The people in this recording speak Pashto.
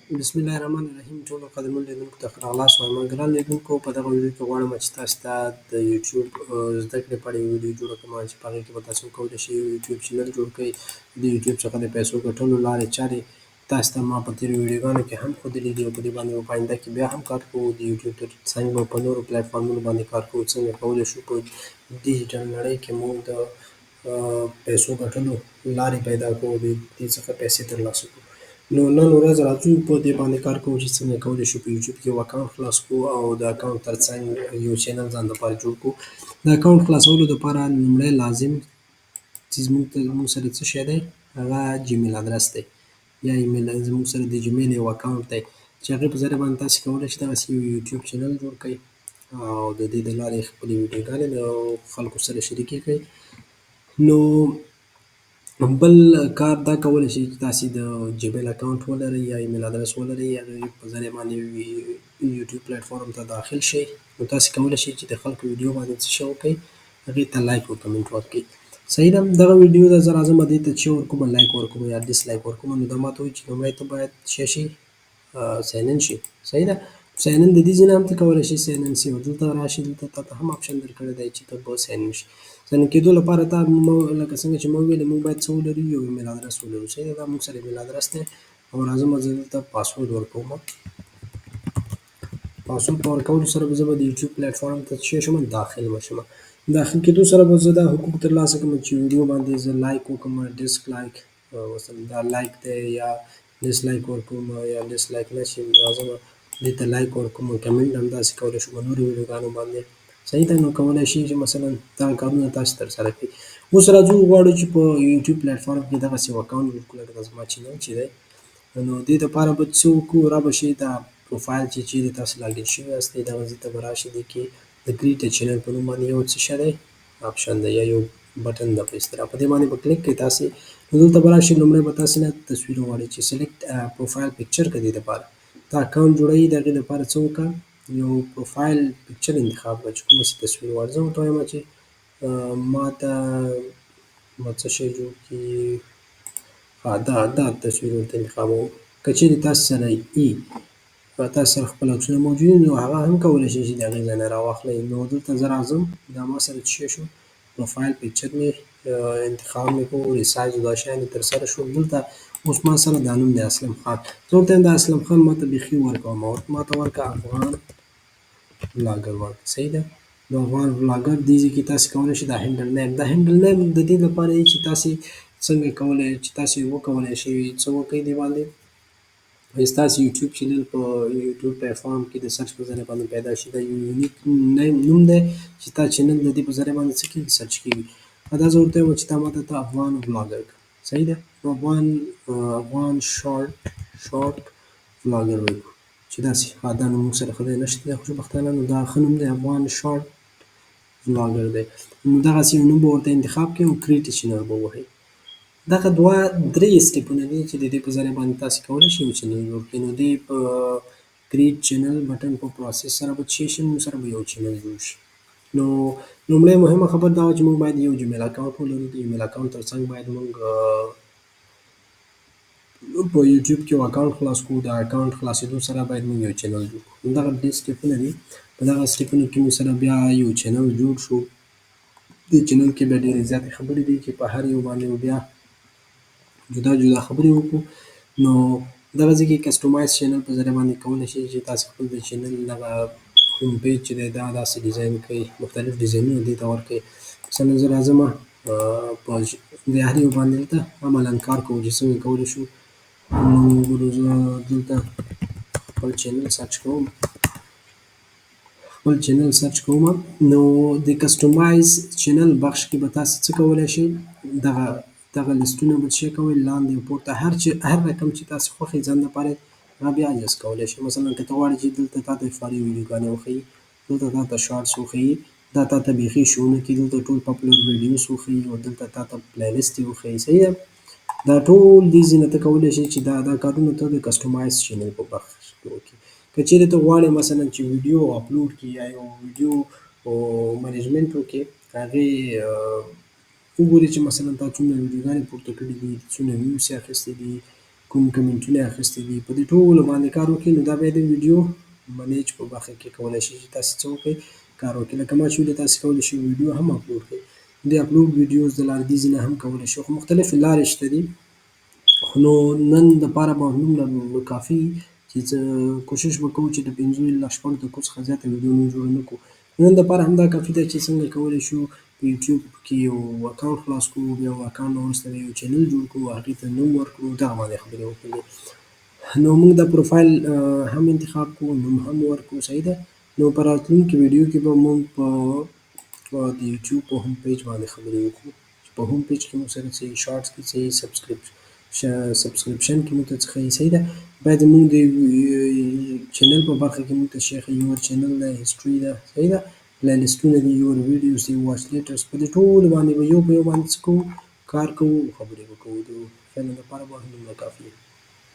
بسم الله الرحمن الرحیم. ټولو قدرمنو لیدونکو ته ښه راغلاست وایم. ګرانو لیدونکو، په دغه ویډیو کې غواړم چې تاسو ته د یوټیوب زده کړې په اړه یو ویډیو جوړه کړم چې په هغې کې به تاسو کولی شئ یو یوټیوب چینل جوړ کړئ. د یوټیوب څخه د پیسو ګټلو لارې چارې تاسو ته ما په تېرو ویډیوګانو کې هم ښودلي دي او په دې باندې به په آینده کې بیا هم کار کوو. د یوټیوب تر څنګ به په نورو پلیټفارمونو باندې کار کوو، څنګه کولی شو په ډیجیټل نړۍ کې موږ د پیسو ګټلو لارې پیدا کړو، د دې څخه پیسې ترلاسه کړو. نو نن ورځ راځو په دې باندې کار کوو چې څنګه کولی شو په یوټیوب کې یو اکاونټ خلاص کړو او د اکاونټ ترڅنګ یو چینل ځان لپاره جوړ کړو. د اکاونټ خلاصولو دپاره لومړی لازم چې زموږ سره څه شی دی، هغه جیمیل ادرس دی یا ایمیل. زموږ سره د جیمیل یو اکاونټ دی چې هغې په ذریعه باندې تاسې کولی شئ دغسې یو یوټیوب چینل جوړ کړئ او د دې د لارې خپلې ویډیوګانې د خلکو سره شریکې کړئ. نو بل کار دا کولی شئ چې تاسې د جیمیل اکاونټ ولرئ یا ایمیل ادرس ولرئ، هغې په ذریعه باندې یوټیوب پلیټفارم ته داخل شئ. نو تاسې کولی شئ چې د خلکو ویډیو باندې څه شی وکړئ، هغې ته لایک او کمنټ ورکړئ. صحیح ده. دغه ویډیو ته زه راځم دې ته چې ورکوم، لایک ورکوم یا ډسلایک ورکوم. نو دا ماته وایي چې لومړی ته باید څه شي، ساین ان شي. صحیح ده. ساین ان د دې ځای نه هم ته کولی شې ساین ان سي او دلته راشې، دلته تا ته هم آپشن درکړی دی چې ته به ساین ان شي. ساین ان کېدو لپاره تا لکه څنګه چې ما وویلې موږ باید څه ولرو، یو ایمیل ادرس ولرو. صحیح ده. دا موږ سره ایمیل ادرس دی او راځم زه دلته پاسورډ ورکوم. پاسورډ په ورکولو سره به زه به د یوټیوب پلیټفارم ته څه شم، داخل به شم. داخل کېدو سره به زه دا حقوق ترلاسه کړم چې ویډیو باندې زه لایک وکړم، ډسک لایک، مثلا دا لایک دی یا ډسلایک ورکوم یا ډسلایک نه شي، راځم دې ته لایک ورکوم. کمنټ همداسې کولی شو په نورو ویډیوګانو باندې. صحیح ده. نو کولی شي چې مثلا دغه کارونه تاسې ترسره کړئ. اوس راځو غواړو چې په یوټیوب پلیټفارم کې دغسې یو اکاونټ جوړ کړو لکه زما چینل چې دی. نو دې دپاره به څه وکړو، را به شئ دا پروفایل چې چیرې تاسو لاګین شوي یاستئ دغه ځای ته به راشئ. دې کې د کریټ ا چینل په نوم باندې یو څه شی دی، آپشن دی یا یو بټن ده په اصطلاح. په دې باندې به کلیک کړئ تاسې. نو دلته به راشئ، لومړی به تاسې نه تصویر وغواړئ چې سلیکټ پروفایل پکچر که دې دپاره ته اکاونټ جوړوئ، د هغې دپاره څه وکړه، یو پروفایل پکچر انتخاب کړه چې کومه تصویر غواړې. زه ورته وایم چې ما ته به څه شی جوړ کړي، دا تصویر ورته انتخابوم. که چیرې تاسو سره ای تاسو سره خپل عکسونه موجود وي نو هغه هم کولی شئ چې د هغې ځای نه راواخلئ. نو دلته زه راځم، دا ما سره څه شی شو، پروفایل پکچر مې انتخاب مې کړو، ریسایز دا شیان مې ترسره شول. دلته اوس ما سره دا نوم دی اسلم خان. زه ورته وایم د اسلم خان ما ته بیخي ورکوه، ما ته ورکړه افغان بلاګر ورکړه. صحیح ده. د افغان بلاګر دې ځای کې تاسې کولی شئ دا هینډل نیم، دا هینډل نیم د دې لپاره دی چې تاسې څنګه کولی چې تاسې وکولی شئ څه وکړئ دې باندې، ستاسو یوټیوب چینل په یوټیوب پلیټفارم کې د سرچ په ذریعه باندې پیدا شي. دا یو یونیک نوم دی چې ستا چینل د دې په ذریعه باندې څه کېږي، سرچ کېږي. دا زه ورته وایم چې دا ماته ته افغان بلاګر کړه. صحیح ده. افغان شارټ بلاګر ولیکو چې داسې دا نوم موږ سره ښه دی نشته دی خوشبختانه. نو دا ښه نوم دی، افغان شارټ بلاګر دی. نو دغسې یو نوم به ورته انتخاب کړئ او کریټ چینل به ووهئ. دغه درې سټیپونه دي چې د دې په ذریعه باندې تاسې کولی شئ یو چینل جوړ کړئ. نو دې په کریټ چینل بټن په پروسس سره به څه شي، موږ سره به یو چینل جوړ شي. نو لومړی مهمه خبره دا وه چې موږ باید یو جیمیل اکاونټ ولرو. د جیمیل اکاونټ تر څنګ باید موږ په یوټیوب کې یو اکاونټ خلاص کړو. د اکاونټ خلاصېدو سره باید موږ یو چینل جوړ کړو. همدغه درې سټیپونه دي. په دغه سټیپونو کې موږ سره بیا یو چینل جوړ شو. دې چینل کې بیا ډېرې زیاتې خبرې دي چې په هر یو باندې بیا جدا جدا خبرې وکړو. نو دغه ځای کې کسټمایز چینل په ذریعه باندې کولی شئ چې تاسې خپل د چینل دغه هوم پیج چې دی دا داسې ډیزاین کړئ، مختلف ډیزاینونه دې ته ورکړئ. مثلا زه راځم په د هر یو باندې دلته عملاً کار کوو چې څنګه کولی شو. نو زه دلته خپل چینل سرچ کوم. نو د کسټمایز چینل بخش کې به تاسې څه کولی شئ، دغه لیستونه به څه کوئ، لاندې او پورته هر رقم چې تاسې خوښ یې ځان لپاره هغه بیا اجست کولی شئ. مثلا که ته غواړې چې دلته تا ته فاري ویډیوګانې وښیي، دلته تا ته شارټس وښیي، دا تا ته بیخي شو نه کړي، دلته ټول پاپولر ویډیوز وښیي او دلته تا ته پلی لیست یې وښیي. صحیح ده. دا ټول دې ځای نه ته کولی شئ چې دا کارونه ته د کسټمایز چینل په بخش کې وکړي. که چیرې ته غواړې مثلا چې ویډیو اپلوډ کړي یا یو ویډیو منیجمنټ وکړې، هغې وګورې چې مثلا تا څومره ویډیوګانې پورته کړي دي، څومره ویوز یې اخیستي دي، کوم کمنټونه یې اخیستي دي، په دې ټولو باندې کار وکړئ، نو دا بیا د ویډیو منیج په برخه کې کولی شي چې تاسې څه وکړئ، کار وکړئ. لکه ما چې ویلي تاسې کولی شئ ویډیو هم اپلوډ کړئ. د اپلوډ ویډیوز د لارې دې ځای نه هم کولی شئ، خو مختلفې لارې شته دي. نو نن دپاره به همدومره کافي چې کوشش به کوو چې د 5 الا شپږ دقیقو څخه زیاته ویډیو نن جوړه نه کړو. نن دپاره همدا کافي ده چې څنګه کولی شو په یوټیوب کې یو اکاونټ خلاص کړو، بیا یو اکاونټ نه وروسته یو چینل جوړ کړو، هغې ته نوم ورکړو، دغه باندې خبرې وکړو. نو موږ دا پروفایل هم انتخاب کړو، نوم هم ورکړو، صحیح ده. نو په راتلونکي ویډیو کې به موږ په د یوټیوب په هوم پیج باندې خبرې وکړو، چې په هوم پیج کې موږ سره څه یي، شارټس کې څه یي، سبسکرپشن کې موږ ته څه ښیي، صحیح ده. باید موږ د چینل په برخه کې موږ ته شی ښیي، یور چینل ده، هسټري ده، صحیح ده، پلی لیسټونه دي، یور ویډیوز دي، واچ لیټرز، په دې ټولو باندې به یو په یو باندې څه کوو، کار کوو، خبرې به کوو. د فعلا دپاره به همدومره کافي وي.